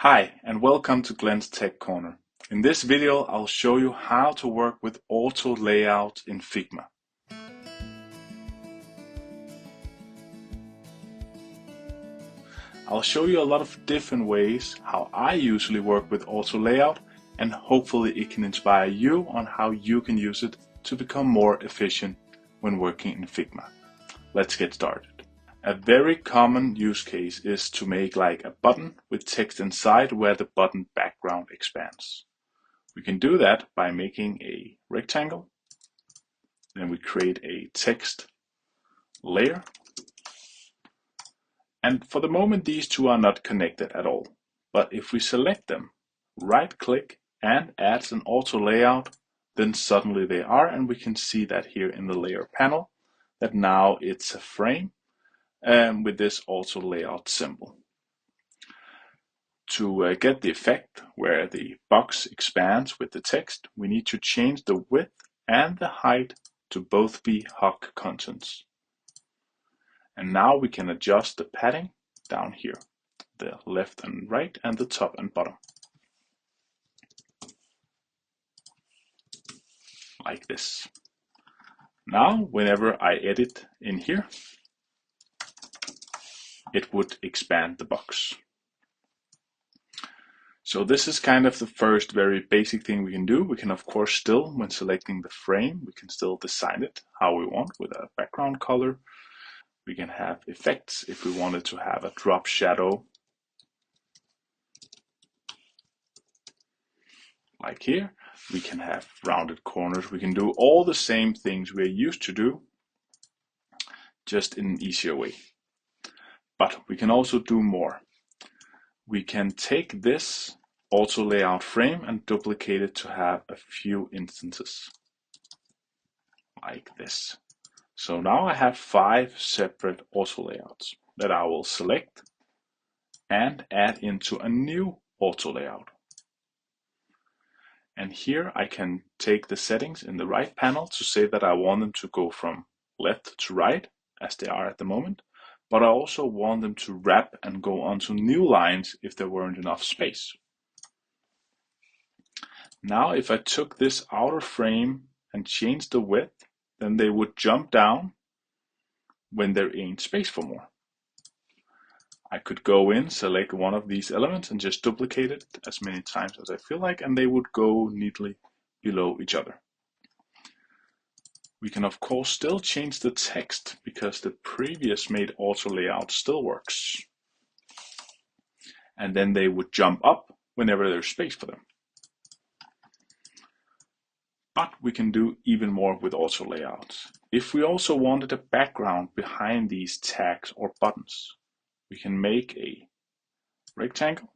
Hi, and welcome to Glenn's Tech Corner. In this video, I'll show you how to work with auto layout in Figma. I'll show you a lot of different ways how I usually work with auto layout, and hopefully it can inspire you on how you can use it to become more efficient when working in Figma. Let's get started. A very common use case is to make like a button with text inside where the button background expands. We can do that by making a rectangle, then we create a text layer, and for the moment these two are not connected at all. But if we select them, right click and add an auto layout, then suddenly they are, and we can see that here in the layer panel that now it's a frame with this auto layout symbol. To get the effect where the box expands with the text, we need to change the width and the height to both be hug contents. And now we can adjust the padding down here, the left and right and the top and bottom. Like this. Now, whenever I edit in here, it would expand the box. So this is kind of the first very basic thing we can do. We can of course still, when selecting the frame, we can still design it how we want with a background color. We can have effects if we wanted to have a drop shadow. Like here, we can have rounded corners. We can do all the same things we're used to do, just in an easier way. But we can also do more. We can take this auto layout frame and duplicate it to have a few instances. Like this. So now I have 5 separate auto layouts that I will select and add into a new auto layout. And here I can take the settings in the right panel to say that I want them to go from left to right, as they are at the moment, but I also want them to wrap and go onto new lines if there weren't enough space. Now if I took this outer frame and changed the width, then they would jump down when there ain't space for more. I could go in, select one of these elements and just duplicate it as many times as I feel like, and they would go neatly below each other. We can of course still change the text because the previous made auto layout still works. And then they would jump up whenever there's space for them. But we can do even more with auto layouts. If we also wanted a background behind these tags or buttons, we can make a rectangle,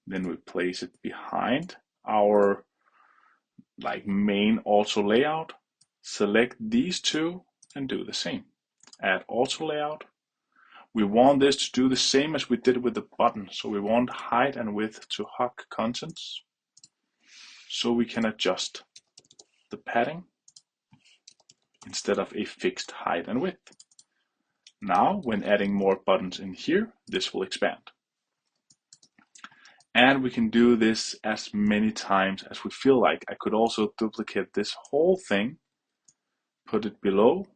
then we place it behind our main auto layout, select these two and do the same. Add auto layout. We want this to do the same as we did with the button, so we want height and width to hug contents, so we can adjust the padding instead of a fixed height and width. Now, when adding more buttons in here, this will expand. And we can do this as many times as we feel like. I could also duplicate this whole thing, put it below.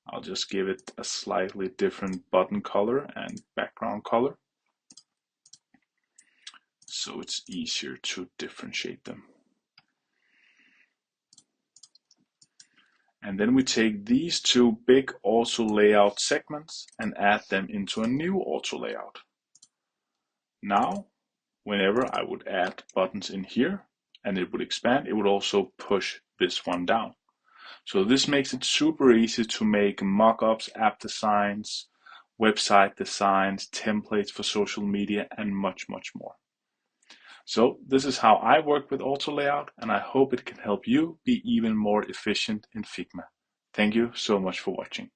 I'll just give it a slightly different button color and background color, so it's easier to differentiate them. And then we take these two big auto layout segments and add them into a new auto layout. Now, whenever I would add buttons in here and it would expand, it would also push this one down. So this makes it super easy to make mock-ups, app designs, website designs, templates for social media, and much, much more. So this is how I work with auto layout, and I hope it can help you be even more efficient in Figma. Thank you so much for watching.